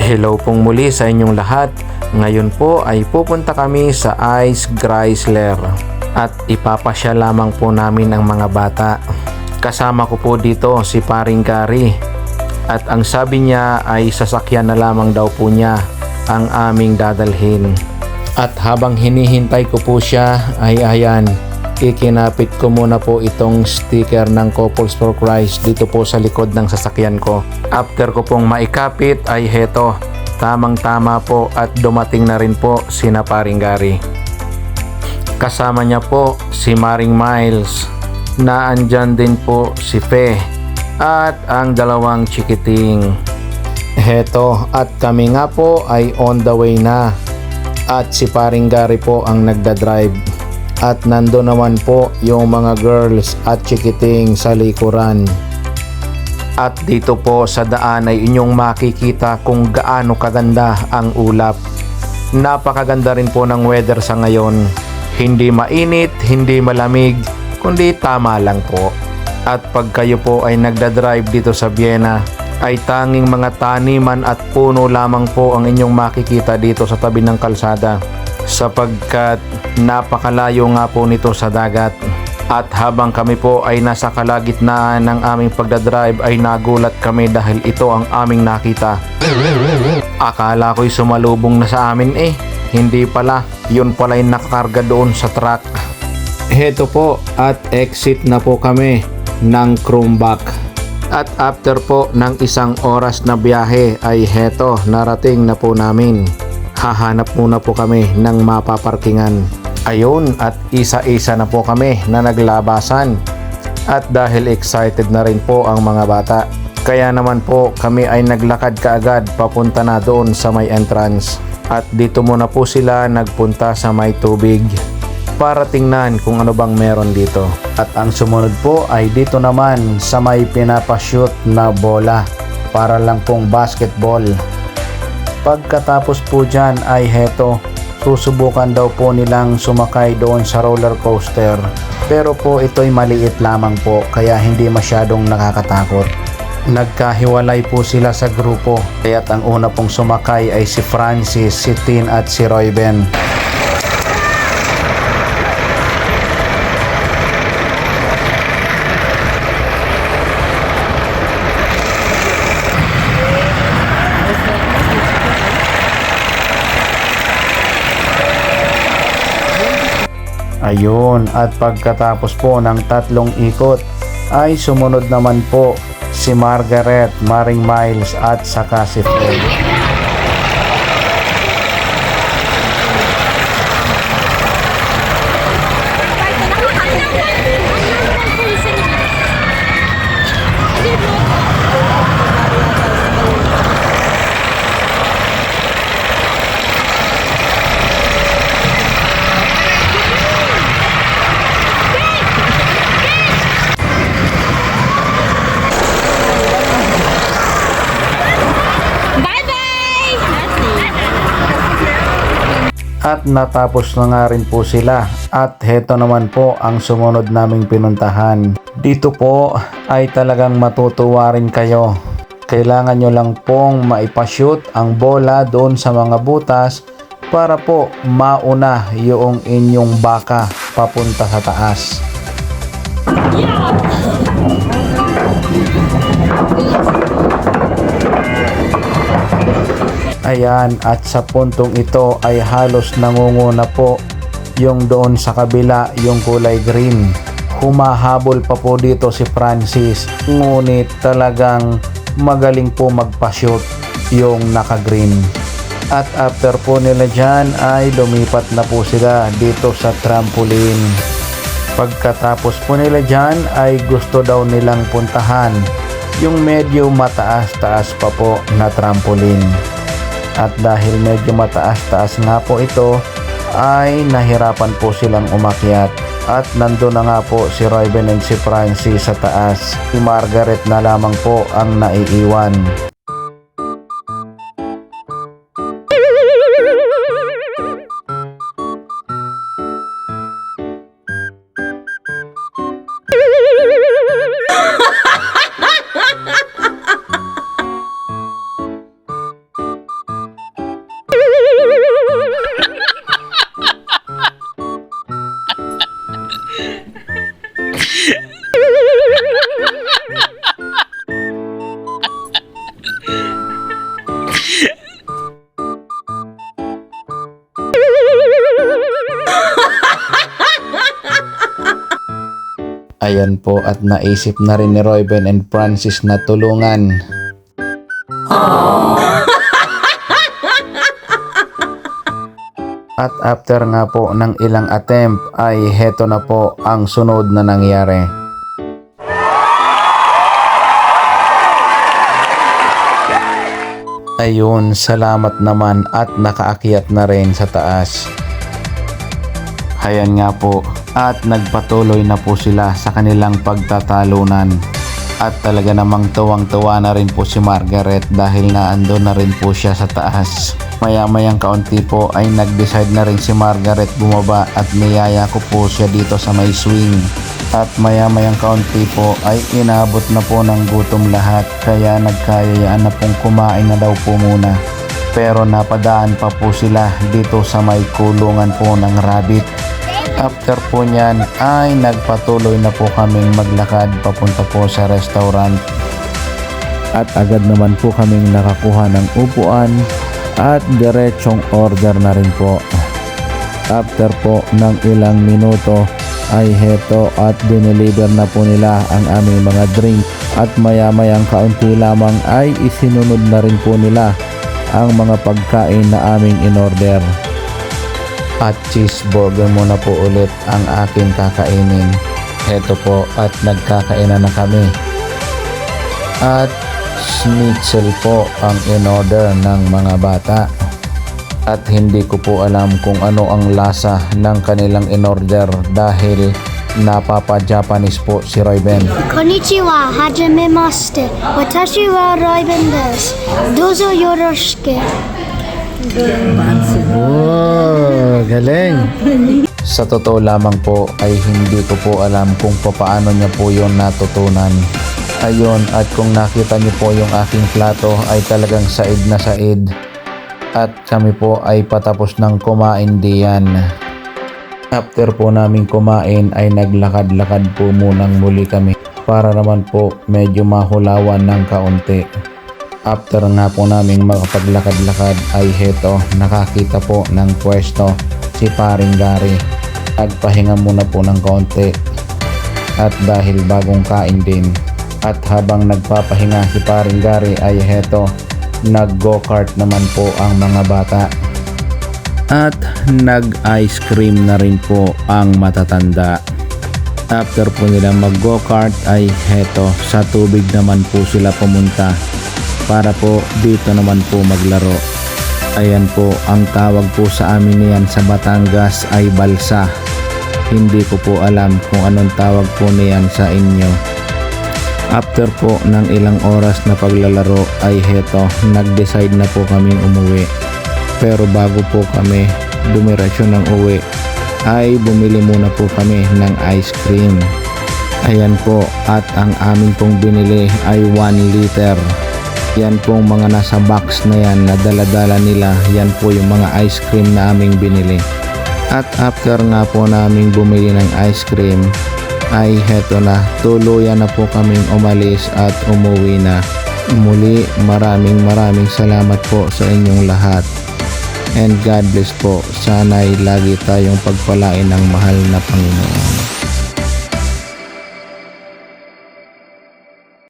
Hello pong muli sa inyong lahat. Ngayon po ay pupunta kami sa Ice Chrysler at ipapasya lamang po namin ang mga bata. Kasama ko po dito si Paring Gary at ang sabi niya ay sasakyan na lamang daw po niya ang aming dadalhin. At habang hinihintay ko po siya ay ayan, ikinapit ko muna po itong sticker ng Couples for Christ dito po sa likod ng sasakyan ko. After ko pong maikapit ay heto, tamang tama po at dumating na rin po sina Paring Gary. Kasama niya po si Maring Miles, na andyan din po si Fe at ang dalawang chikiting. Heto, at kami nga po ay on the way na at si Paring Gary po ang nagdadrive. At nando naman po yung mga girls at chikiting sa likuran. At dito po sa daan ay inyong makikita kung gaano kaganda ang ulap. Napakaganda rin po ng weather sa ngayon. Hindi mainit, hindi malamig, kundi tama lang po. At pag kayo po ay nagdadrive dito sa Vienna, ay tanging mga taniman at puno lamang po ang inyong makikita dito sa tabi ng kalsada, sapagkat napakalayo nga po nito sa dagat. At habang kami po ay nasa kalagitnaan ng aming pagdadrive ay nagulat kami dahil ito ang aming nakita. Akala ko'y sumalubong na sa amin hindi pala, yun pala'y nakakarga doon sa truck. Heto po, at exit na po kami ng Krumbach. At after po ng 1 oras na biyahe ay heto, narating na po namin. Hahanap muna po kami ng mapaparkingan. Ayun, at isa-isa na po kami na naglabasan. At dahil excited na rin po ang mga bata, kaya naman po kami ay naglakad kaagad papunta na doon sa may entrance. At dito muna po sila nagpunta sa may tubig para tingnan kung ano bang meron dito. At ang sumunod po ay dito naman sa may pinapashoot na bola para lang pong basketball. Pagkatapos po dyan ay heto, susubukan daw po nilang sumakay doon sa roller coaster. Pero po ito'y maliit lamang po kaya hindi masyadong nakakatakot. Nagkahiwalay po sila sa grupo, kaya't ang una pong sumakay ay si Francis, si Tin at si Royben. Ayun, at pagkatapos po ng 3 ikot ay sumunod naman po si Margaret, Maring Miles at saka si Fred. At natapos na nga rin po sila. At heto naman po ang sumunod naming pinuntahan. Dito po ay talagang matutuwa rin kayo. Kailangan nyo lang pong maipashoot ang bola doon sa mga butas para po mauna yung inyong baka papunta sa taas. Ayan, at sa puntong ito ay halos nangunguna po yung doon sa kabila, yung kulay green. Humahabol pa po dito si Francis, ngunit talagang magaling po magpa-shoot yung naka-green. At after po nila dyan ay lumipat na po sila dito sa trampoline. Pagkatapos po nila dyan ay gusto daw nilang puntahan yung medyo mataas-taas pa po na trampoline. At dahil medyo mataas-taas nga po ito, ay nahirapan po silang umakyat. At nandun na nga po si Royben and si Francis sa taas. Si Margaret na lamang po ang naiiwan. Ayan po at naisip na rin ni Royben and Francis na tulungan. At after nga po ng ilang attempt ay heto na po ang sunod na nangyari. Ayun, salamat naman at nakaakyat na rin sa taas. Ayan nga po at nagpatuloy na po sila sa kanilang pagtatalunan. At talaga namang tuwang-tuwa na rin po si Margaret dahil naandun na rin po siya sa taas. Maya-mayang kaunti po ay nag-decide na rin si Margaret bumaba at niyaya ko po siya dito sa may swing. At maya-mayang kaunti po ay inabot na po ng gutom lahat kaya nagkayayaan na pong kumain na daw po muna. Pero napadaan pa po sila dito sa may kulungan po ng rabbit. After po niyan ay nagpatuloy na po kaming maglakad papunta po sa restaurant. At agad naman po kaming nakakuha ng upuan at diretsong order na rin po. After po ng ilang minuto ay heto at dineliver na po nila ang aming mga drink. At maya-mayang kaunti lamang ay isinunod na rin po nila ang mga pagkain na aming in-order. At cheeseburger muna po ulit ang aking kakainin. Heto po at nagkakainan na kami. At schnitzel po ang in-order ng mga bata. At hindi ko po alam kung ano ang lasa ng kanilang in-order dahil napapa-Japanese po si Royben. Konnichiwa, hajimemashite. Watashi wa Royben desu. Dozo yoroshiku. Oh, galing! Sa totoo lamang po ay hindi ko po alam kung paano niya po yun natutunan. Ayun, at kung nakita niyo po yung aking plato ay talagang said na said. At kami po ay patapos ng kumain diyan. After po namin kumain ay naglakad-lakad po munang muli kami para naman po medyo mahulawan ng kaunti. After nga po naming makapaglakad-lakad ay heto, nakakita po ng pwesto si Paring Gary. Nagpahinga muna po ng kaunti at dahil bagong kain din. At habang nagpapahinga si Paring Gary ay heto, nag-go-kart naman po ang mga bata. At nag-ice cream na rin po ang matatanda. After po nila mag-go-kart ay heto, sa tubig naman po sila pumunta para po dito naman po maglaro. Ayan po, ang tawag po sa amin niyan sa Batangas ay balsa. Hindi ko po alam kung anong tawag po niyan sa inyo. After po ng ilang oras na paglalaro ay heto, nag-decide na po kaming umuwi. Pero bago po kami dumiretso ng uwi ay bumili muna po kami ng ice cream. Ayan po, at ang amin pong binili ay 1 liter. Yan pong mga nasa box na yan na dala-dala nila, yan po yung mga ice cream na aming binili. At after nga po naming bumili ng ice cream ay heto na, tuluyan na po kaming umalis at umuwi na. Muli, maraming salamat po sa inyong lahat. And God bless po. Sana'y lagi tayong pagpalain ng mahal na Panginoon.